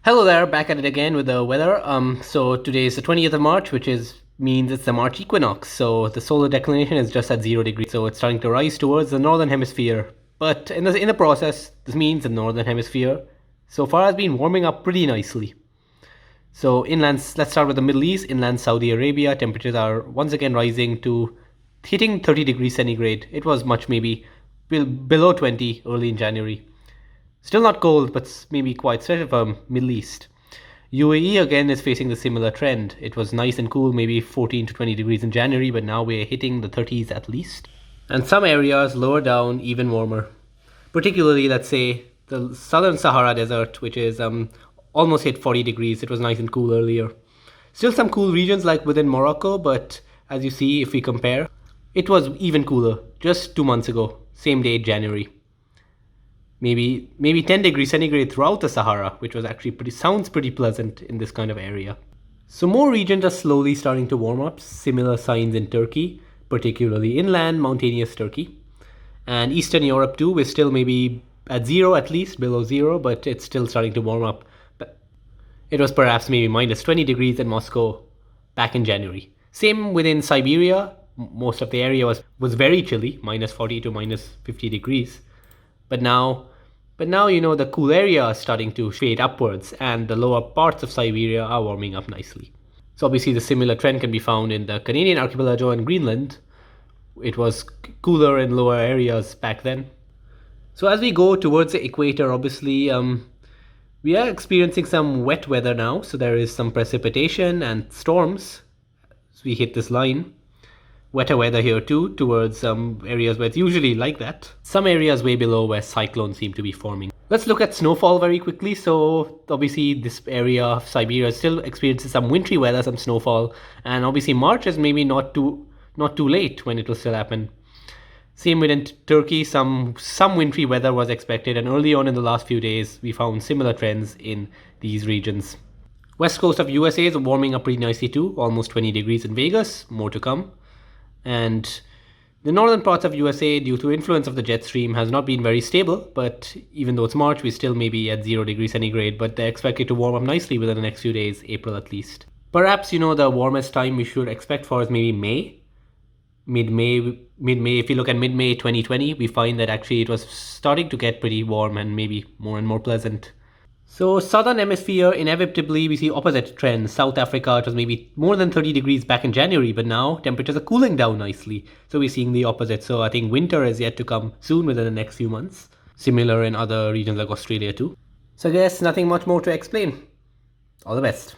Hello there, back at it again with the weather. So today is the 20th of March, which means it's the March equinox. So the solar declination is just at 0 degrees. So it's starting to rise towards the northern hemisphere. But in the process, this means the northern hemisphere so far has been warming up pretty nicely. So inland, let's start with the Middle East. Inland Saudi Arabia, temperatures are once again rising to hitting 30 degrees centigrade. It was much maybe below 20 early in January. Still not cold, but maybe quite especially for Middle East. UAE again is facing the similar trend. It was nice and cool, maybe 14 to 20 degrees in January, but now we're hitting the 30s at least. And some areas lower down even warmer. Particularly, let's say, the southern Sahara Desert, which is almost hit 40 degrees. It was nice and cool earlier. Still some cool regions like within Morocco, but as you see, if we compare, it was even cooler just 2 months ago, same day, January. Maybe 10 degrees centigrade throughout the Sahara, which was actually sounds pretty pleasant in this kind of area. So more regions are slowly starting to warm up, similar signs in Turkey, particularly inland, mountainous Turkey. And Eastern Europe too, we're still maybe at zero at least, below zero, but it's still starting to warm up. But it was perhaps maybe minus 20 degrees in Moscow back in January. Same within Siberia, most of the area was very chilly, minus 40 to minus 50 degrees. But now, the cool area is starting to fade upwards, and the lower parts of Siberia are warming up nicely. So obviously, the similar trend can be found in the Canadian archipelago and Greenland. It was cooler in lower areas back then. So as we go towards the equator, obviously, we are experiencing some wet weather now. So there is some precipitation and storms as we hit this line. Wetter weather here too, towards some areas where it's usually like that. Some areas way below where cyclones seem to be forming. Let's look at snowfall very quickly. So obviously this area of Siberia still experiences some wintry weather, some snowfall, and obviously March is maybe not too late when it will still happen. Same within Turkey, some wintry weather was expected, and early on in the last few days we found similar trends in these regions. West coast of USA is warming up pretty nicely too, almost 20 degrees in Vegas, more to come. And the northern parts of USA, due to influence of the jet stream, has not been very stable. But even though it's March, we still may be at 0 degrees centigrade. But they're expected to warm up nicely within the next few days, April at least. Perhaps, the warmest time we should expect for is maybe May. Mid-May. If you look at mid-May 2020, we find that actually it was starting to get pretty warm and maybe more and more pleasant. So southern hemisphere, inevitably we see opposite trends. South Africa, it was maybe more than 30 degrees back in January, but now temperatures are cooling down nicely. So we're seeing the opposite. So I think winter is yet to come soon within the next few months. Similar in other regions like Australia too. So I guess nothing much more to explain. All the best.